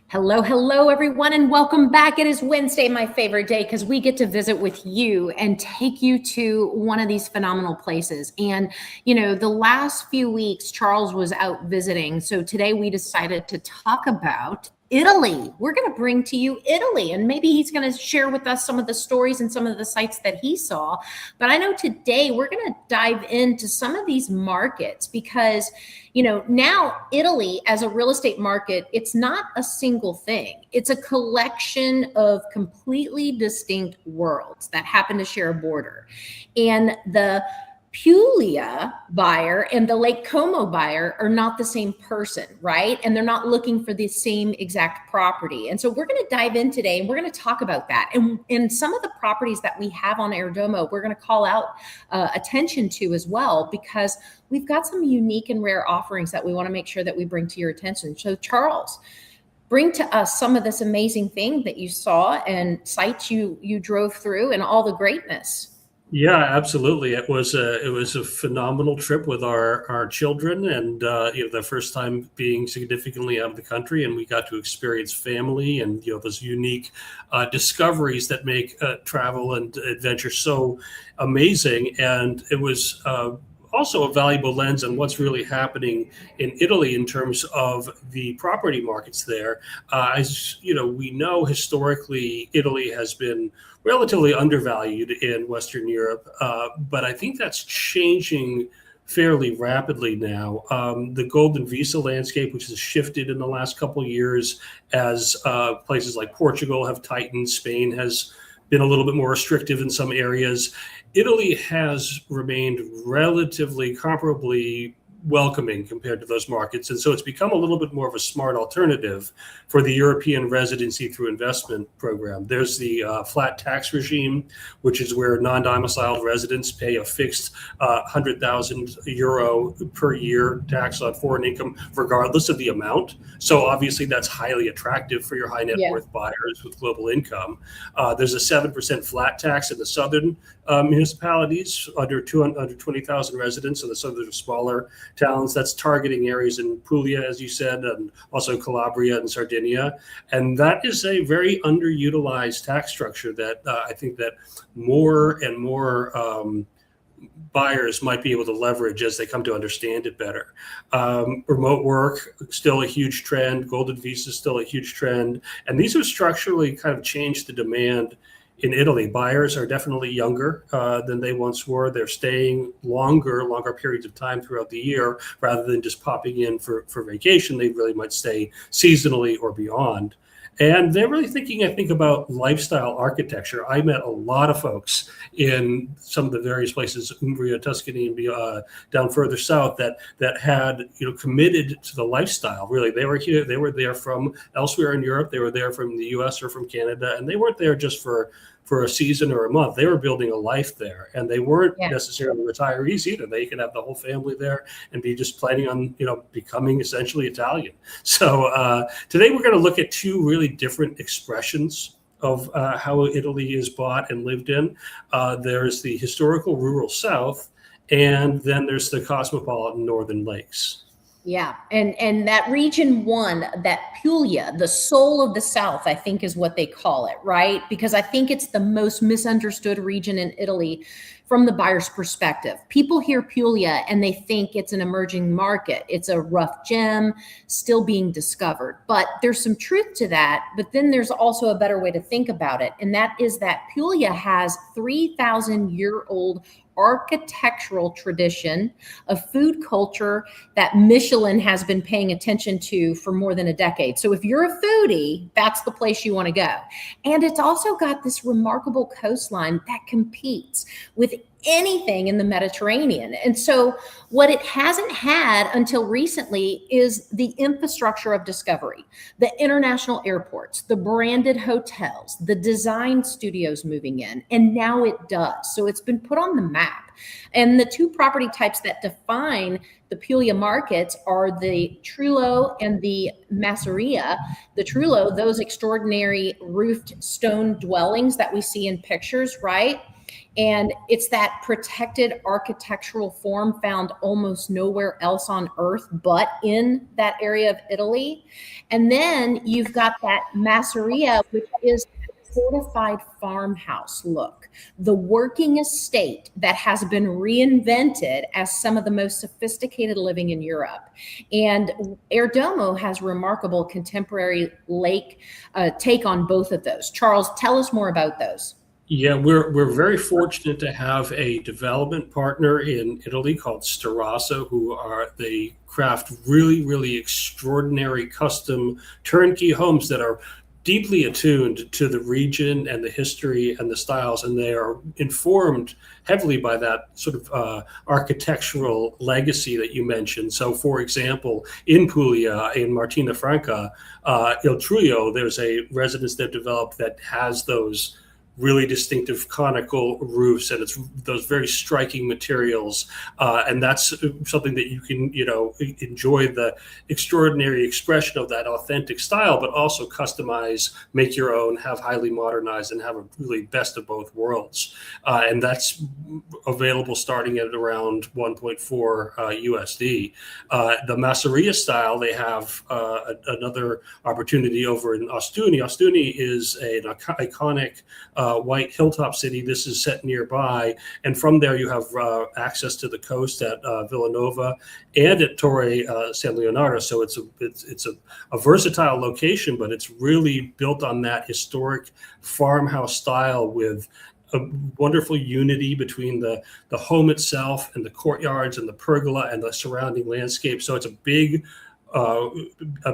Hello, hello, everyone, and welcome back. It is Wednesday, my favorite day, because we get to visit with you and take you to one of these phenomenal places. And, the last few weeks, Charles was out visiting. So today we decided to talk about Italy. We're going to bring to you Italy, and maybe he's going to share with us some of the stories and some of the sites that he saw. But I know today we're going to dive into some of these markets because, now Italy as a real estate market, it's not a single thing. It's a collection of completely distinct worlds that happen to share a border. And the Puglia buyer and the Lake Como buyer are not the same person, right? And they're not looking for the same exact property. And so we're going to dive in today and we're going to talk about that. And some of the properties that we have on Airdomo, we're going to call out attention to as well, because we've got some unique and rare offerings that we want to make sure that we bring to your attention. So Charles, bring to us some of this amazing thing that you saw and sites you drove through and all the greatness. Yeah, absolutely. It was a phenomenal trip with our children, and the first time being significantly out of the country, and we got to experience family and those unique discoveries that make travel and adventure so amazing. And it was also a valuable lens on what's really happening in Italy in terms of the property markets there. As we know, historically, Italy has been relatively undervalued in Western Europe, but I think that's changing fairly rapidly now. The golden visa landscape, which has shifted in the last couple of years as places like Portugal have tightened, Spain has been a little bit more restrictive in some areas. Italy has remained relatively comparably welcoming compared to those markets. And so it's become a little bit more of a smart alternative for the European residency through investment program. There's the flat tax regime, which is where non-domiciled residents pay a fixed €100,000 per year tax on foreign income, regardless of the amount. So obviously that's highly attractive for your high net worth buyers with global income. There's a 7% flat tax in the southern municipalities under 20,000 residents, so some of the smaller towns. That's targeting areas in Puglia, as you said, and also Calabria and Sardinia. And that is a very underutilized tax structure that I think that more and more buyers might be able to leverage as they come to understand it better. Remote work, still a huge trend. Golden visa is still a huge trend. And these have structurally kind of changed the demand in Italy. Buyers are definitely younger than they once were. They're staying longer periods of time throughout the year rather than just popping in for vacation. They really might stay seasonally or beyond. And they're really thinking, I think, about lifestyle architecture. I met a lot of folks in some of the various places, Umbria, Tuscany, and down further south, that had committed to the lifestyle. Really, they were here. They were there from elsewhere in Europe. They were there from the U.S. or from Canada, and they weren't there just for a season or a month. They were building a life there, and they weren't necessarily retirees either. They could have the whole family there and be just planning on becoming essentially Italian. So today we're going to look at two really different expressions of how Italy is bought and lived in. There's the historical rural South, and then there's the cosmopolitan Northern Lakes. Yeah. And that region one, that Puglia, the soul of the South, I think is what they call it, right? Because I think it's the most misunderstood region in Italy from the buyer's perspective. People hear Puglia and they think it's an emerging market. It's a rough gem still being discovered. But there's some truth to that. But then there's also a better way to think about it. And that is that Puglia has 3,000-year-old architectural tradition, a food culture that Michelin has been paying attention to for more than a decade. So if you're a foodie, that's the place you want to go. And it's also got this remarkable coastline that competes with anything in the Mediterranean. And so what it hasn't had until recently is the infrastructure of discovery, the international airports, the branded hotels, the design studios moving in, and now it does. So it's been put on the map. And the two property types that define the Puglia markets are the Trullo and the Masseria. The Trullo, those extraordinary roofed stone dwellings that we see in pictures, right? And it's that protected architectural form found almost nowhere else on earth but in that area of Italy. And then you've got that masseria, which is fortified farmhouse look, the working estate that has been reinvented as some of the most sophisticated living in Europe. And Erdomo has remarkable contemporary lake take on both of those. Charles, tell us more about those. Yeah, we're very fortunate to have a development partner in Italy called Sterasa, who are they craft really extraordinary custom turnkey homes that are deeply attuned to the region and the history and the styles, and they are informed heavily by that sort of architectural legacy that you mentioned. So, for example, in Puglia, in Martina Franca, Il Trullo, there's a residence they've developed that has those really distinctive conical roofs, and it's those very striking materials, and that's something that you can, enjoy the extraordinary expression of that authentic style, but also customize, make your own, have highly modernized, and have a really best of both worlds. And that's available starting at around 1.4 USD. The Masseria style, they have another opportunity over in Ostuni. Ostuni is an iconic white hilltop city. This is set nearby, and from there you have access to the coast at Villanova and at Torre San Leonardo. So it's a versatile location, but it's really built on that historic farmhouse style with a wonderful unity between the home itself and the courtyards and the pergola and the surrounding landscape. So it's a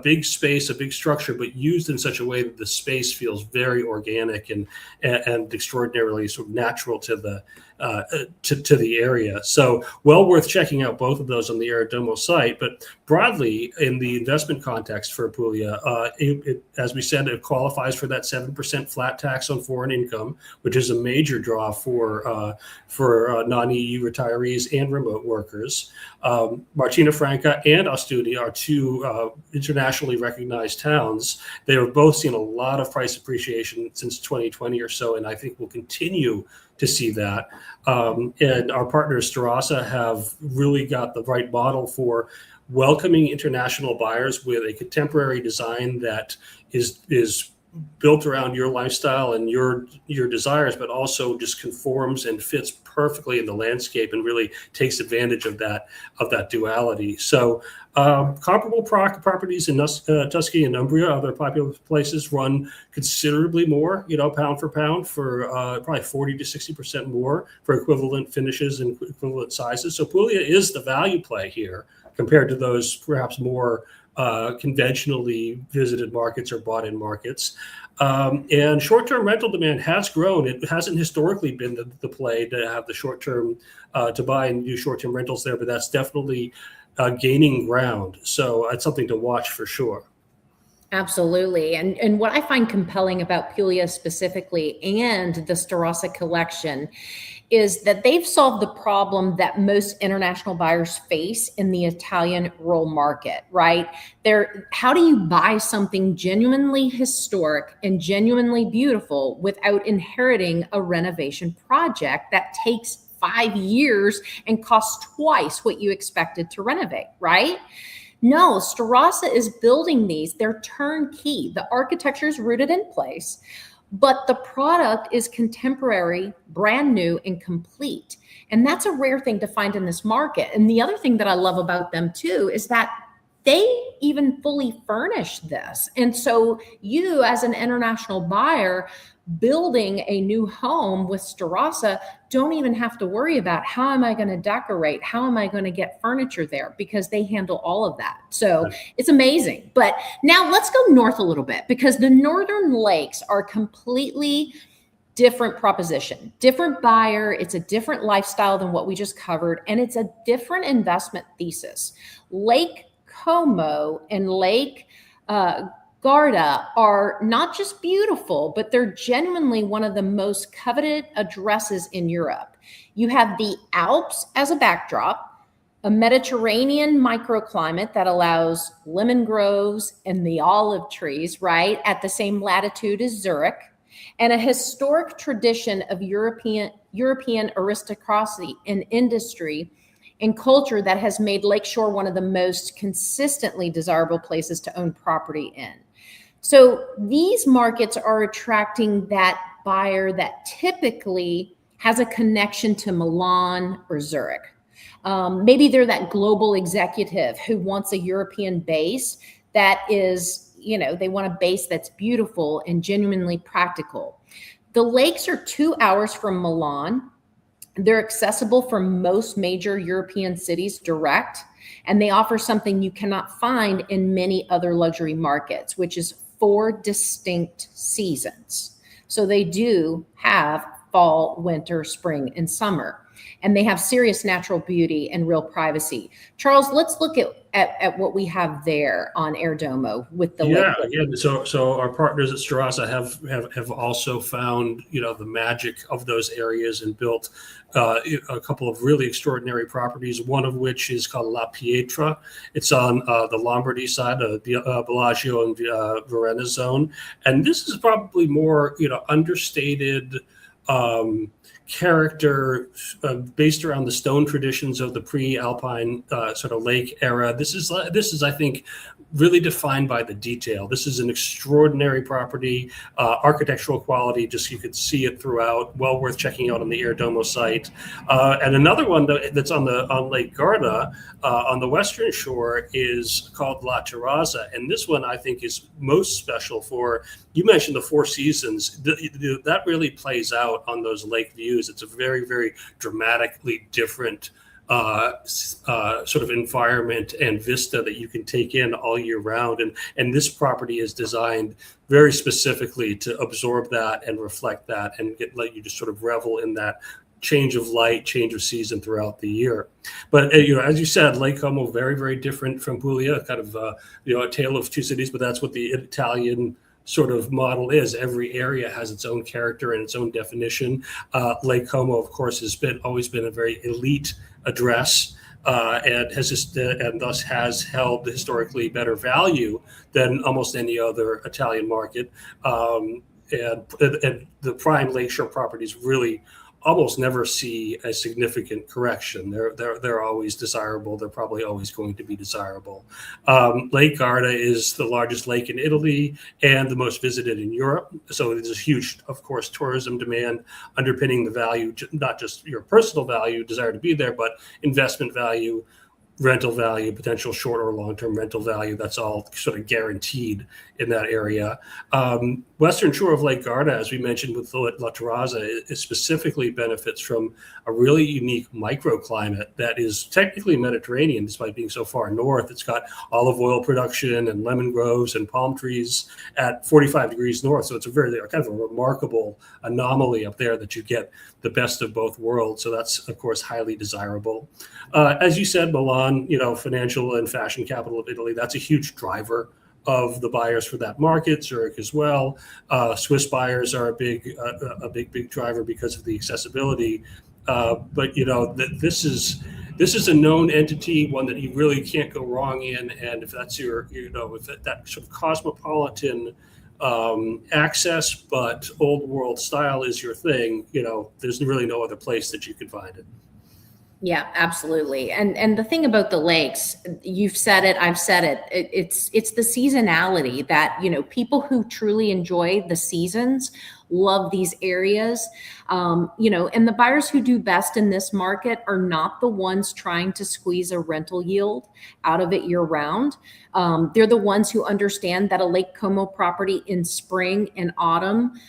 big space, a big structure, but used in such a way that the space feels very organic and extraordinarily sort of natural to the area. So well worth checking out both of those on the Erdomo site. But broadly, in the investment context for Puglia, as we said, it qualifies for that 7% flat tax on foreign income, which is a major draw for non-EU retirees and remote workers. Martina Franca and Ostuni are two internationally recognized towns. They have both seen a lot of price appreciation since 2020 or so, and I think will continue to see that. And our partners, Sterasa, have really got the right model for welcoming international buyers with a contemporary design that is built around your lifestyle and your desires, but also just conforms and fits perfectly in the landscape and really takes advantage of that duality. So comparable properties in Tuscany and Umbria, other popular places, run considerably more, pound for pound, for probably 40 to 60% more for equivalent finishes and equivalent sizes. So Puglia is the value play here compared to those perhaps more conventionally visited markets or bought-in markets. And short-term rental demand has grown. It hasn't historically been the play to have the short-term to buy and do short-term rentals there, but that's definitely gaining ground. So it's something to watch for sure. Absolutely. And what I find compelling about Puglia specifically and the Sterasa collection is that they've solved the problem that most international buyers face in the Italian rural market, right? How do you buy something genuinely historic and genuinely beautiful without inheriting a renovation project that takes 5 years and costs twice what you expected to renovate, right? No, Sterasa is building these. They're turnkey. The architecture is rooted in place, but the product is contemporary, brand new, and complete. And that's a rare thing to find in this market. And the other thing that I love about them too is that they even fully furnish this. And so you, as an international buyer, building a new home with Sterasa, don't even have to worry about how am I going to decorate? How am I going to get furniture there? Because they handle all of that. So it's amazing. But now let's go north a little bit, because the Northern Lakes are completely different proposition, different buyer. It's a different lifestyle than what we just covered. And it's a different investment thesis. Lake Como and Lake Garda are not just beautiful, but they're genuinely one of the most coveted addresses in Europe. You have the Alps as a backdrop, a Mediterranean microclimate that allows lemon groves and the olive trees, right, at the same latitude as Zurich, and a historic tradition of European European aristocracy and industry and culture that has made Lakeshore one of the most consistently desirable places to own property in. So these markets are attracting that buyer that typically has a connection to Milan or Zurich. Maybe they're that global executive who wants a European base that is, they want a base that's beautiful and genuinely practical. The lakes are 2 hours from Milan. They're accessible from most major European cities direct, and they offer something you cannot find in many other luxury markets, which is 4 distinct seasons. So they do have fall, winter, spring, and summer, and they have serious natural beauty and real privacy. Charles, let's look at what we have there on Air Domo with the lake. So our partners at Strasa have also found the magic of those areas and built a couple of really extraordinary properties. One of which is called La Pietra. It's on the Lombardy side of the Bellagio and Varenna zone, and this is probably more understated character based around the stone traditions of the pre-Alpine sort of lake era. This is, I think, really defined by the detail. This is an extraordinary property, architectural quality, just you could see it throughout, well worth checking out on the Air Domo site. And another one that's on Lake Garda on the western shore is called La Terrazza. And this one I think is most special for, you mentioned the 4 seasons, that really plays out on those lake views. It's a very, very dramatically different sort of environment and vista that you can take in all year round. And this property is designed very specifically to absorb that and reflect that and let you just sort of revel in that change of light, change of season throughout the year. But as you said, Lake Como, very, very different from Puglia, kind of a tale of 2 cities, but that's what the Italian sort of model is. Every area has its own character and its own definition. Lake Como, of course, has always been a very elite address and thus has held historically better value than almost any other Italian market. And the prime lakeshore properties really almost never see a significant correction. They're always desirable. They're probably always going to be desirable. Lake Garda is the largest lake in Italy and the most visited in Europe. So there's a huge, of course, tourism demand underpinning the value, not just your personal value, desire to be there, but investment value, rental value, potential short or long-term rental value. That's all sort of guaranteed in that area. Western shore of Lake Garda, as we mentioned with La Terrazza, it specifically benefits from a really unique microclimate that is technically Mediterranean, despite being so far north. It's got olive oil production and lemon groves and palm trees at 45 degrees north. So it's a very kind of a remarkable anomaly up there that you get the best of both worlds. So that's, of course, highly desirable. As you said, Milan, financial and fashion capital of Italy, that's a huge driver of the buyers for that market. Zurich as well. Swiss buyers are a big driver because of the accessibility. But this is a known entity, one that you really can't go wrong in. And if that's if that sort of cosmopolitan access, but old world style is your thing, there's really no other place that you can find it. Yeah, absolutely. And the thing about the lakes, you've said it, I've said it, it's the seasonality that, people who truly enjoy the seasons love these areas. And the buyers who do best in this market are not the ones trying to squeeze a rental yield out of it year round. They're the ones who understand that a Lake Como property in spring and autumn,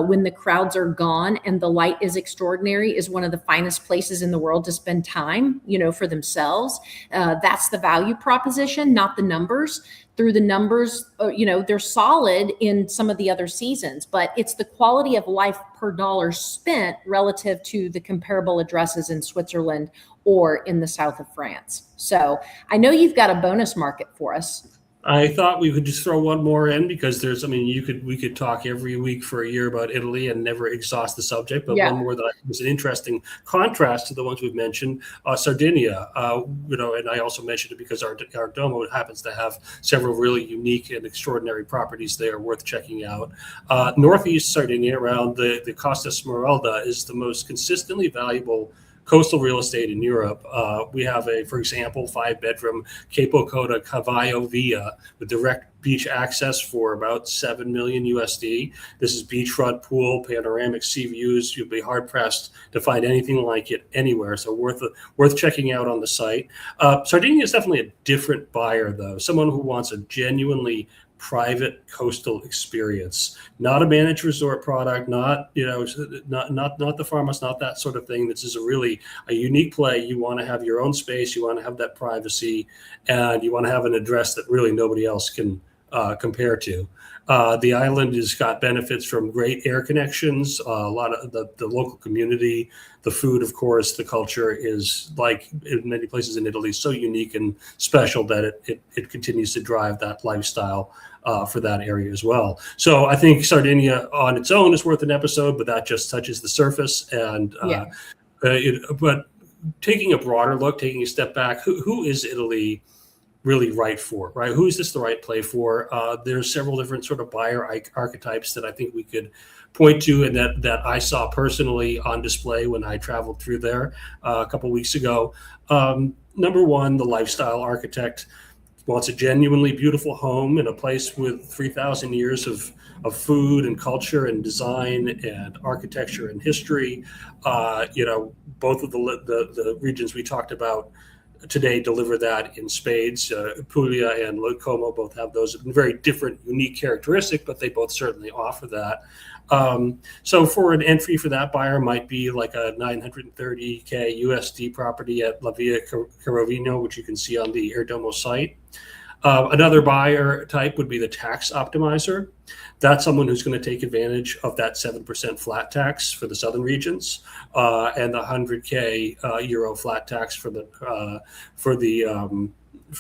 when the crowds are gone and the light is extraordinary, is one of the finest places in the world to spend time, for themselves. That's the value proposition, not the numbers. Through the numbers, they're solid in some of the other seasons, but it's the quality of life per dollar spent relative to the comparable addresses in Switzerland or in the south of France. So I know you've got a bonus market for us. I thought we could just throw one more in because we could talk every week for a year about Italy and never exhaust the subject. But Yeah. one more that I think was an interesting contrast to the ones we've mentioned, Sardinia. And I also mentioned it because our Domo happens to have several really unique and extraordinary properties there worth checking out. Northeast Sardinia, around the Costa Smeralda, is the most consistently valuable coastal real estate in Europe. We have for example, 5-bedroom Capo Coda Cavallo Villa with direct beach access for about 7 million USD. This is beachfront pool, panoramic sea views. You'll be hard pressed to find anything like it anywhere. So worth checking out on the site. Sardinia is definitely a different buyer though. Someone who wants a genuinely private coastal experience, not a managed resort product, not the farmhouse, not that sort of thing. This is a unique play. You want to have your own space, you want to have that privacy, and you want to have an address that really nobody else can compare to. The island has got benefits from great air connections, a lot of the local community, the food, of course, the culture is, like in many places in Italy, so unique and special that it continues to drive that lifestyle for that area as well. So I think Sardinia on its own is worth an episode, but that just touches the surface. And but taking a broader look, taking a step back, who is Italy really right for, right? Who is this the right play for? There's several different sort of buyer archetypes that I think we could point to, and that I saw personally on display when I traveled through there a couple weeks ago. Number one, the lifestyle architect wants a genuinely beautiful home in a place with 3,000 years of food and culture and design and architecture and history. Both of the regions we talked about today deliver that in spades. Puglia and Como both have those very different, unique characteristics, but they both certainly offer that. So for an entry for that buyer might be like a 930K USD property at La Via Carovino, which you can see on the Airdomo site. Another buyer type would be the tax optimizer. That's someone who's going to take advantage of that 7% flat tax for the southern regions and the 100K euro flat tax for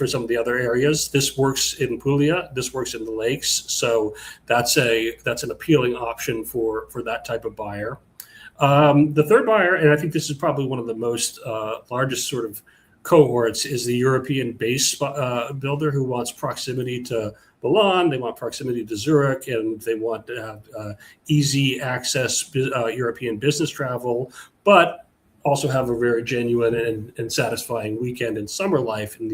some of the other areas. This works in Puglia. This works in the lakes. So that's an appealing option for that type of buyer. The third buyer, and I think this is probably one of the most largest sort of cohorts, is the European base builder who wants proximity to Milan, they want proximity to Zurich, and they want to have easy access European business travel, but also have a very genuine and satisfying weekend and summer life in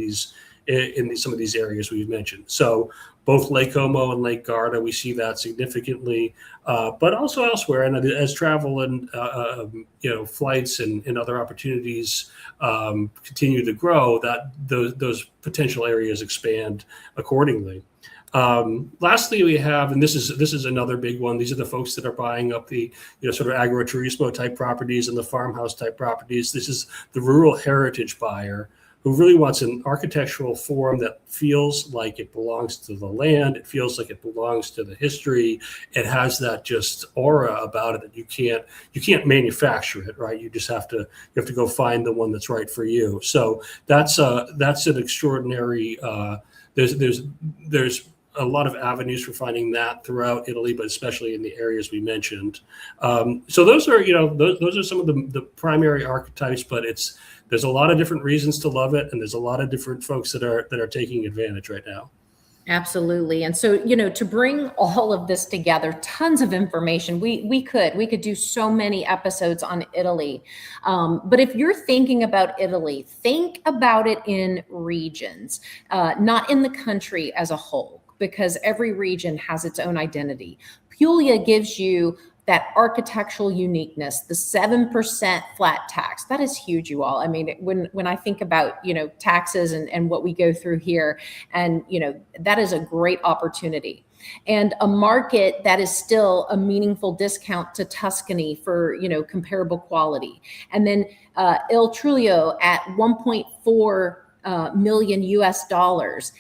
some of these areas we've mentioned. So both Lake Como and Lake Garda, we see that significantly, but also elsewhere. And as travel and flights and other opportunities continue to grow, that those potential areas expand accordingly. Lastly, we have, and this is another big one. These are the folks that are buying up the sort of agriturismo type properties and the farmhouse type properties. This is the rural heritage buyer who really wants an architectural form that feels like it belongs to the land. It feels like it belongs to the history. It has that just aura about it that you can't manufacture it, right? You have to go find the one that's right for you. So that's an extraordinary. There's a lot of avenues for finding that throughout Italy, but especially in the areas we mentioned. So those are some of the primary archetypes, but there's a lot of different reasons to love it, and there's a lot of different folks that are taking advantage right now. Absolutely. And so, to bring all of this together, tons of information, we could do so many episodes on Italy. But if you're thinking about Italy, think about it in regions, not in the country as a whole, because every region has its own identity. Puglia gives you that architectural uniqueness, the 7% flat tax. That is huge, you all. I mean, when I think about, taxes and what we go through here, and, that is a great opportunity. And a market that is still a meaningful discount to Tuscany for, comparable quality. And then Il Trulio at 1.4 million US dollars.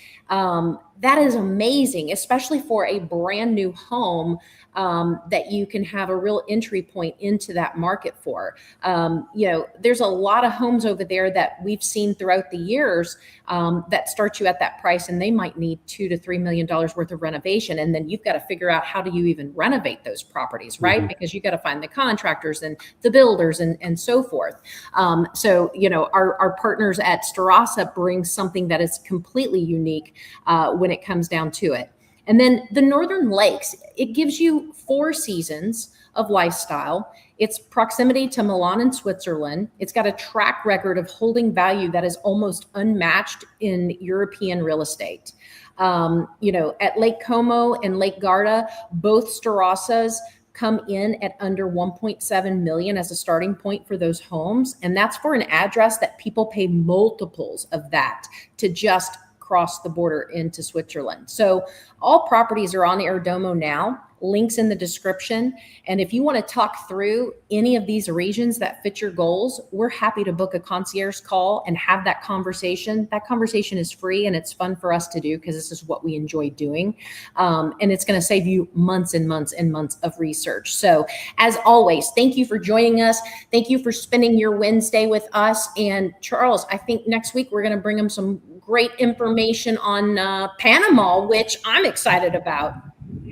that is amazing, especially for a brand new home that you can have a real entry point into that market for. There's a lot of homes over there that we've seen throughout the years that start you at that price, and they might need $2 to $3 million worth of renovation. And then you've got to figure out, how do you even renovate those properties, right? Mm-hmm. Because you got to find the contractors and the builders and so forth. Our partners at Starasa bring something that is completely unique when it comes down to it. And then the Northern Lakes, it gives you 4 seasons of lifestyle. Its proximity to Milan and Switzerland. It's got a track record of holding value that is almost unmatched in European real estate. At Lake Como and Lake Garda, both Starasas come in at under 1.7 million as a starting point for those homes. And that's for an address that people pay multiples of that to just cross the border into Switzerland. So all properties are on Airdomo now. Links in the description. And if you want to talk through any of these regions that fit your goals, we're happy to book a concierge call and have that conversation. That conversation is free, and it's fun for us to do because this is what we enjoy doing. And it's going to save you months and months and months of research. So as always, thank you for joining us. Thank you for spending your Wednesday with us. And Charles, I think next week we're going to bring them some great information on Panama, which I'm excited about.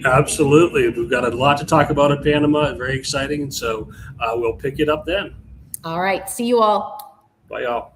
Absolutely. We've got a lot to talk about in Panama. Very exciting. And so we'll pick it up then. All right. See you all. Bye, y'all.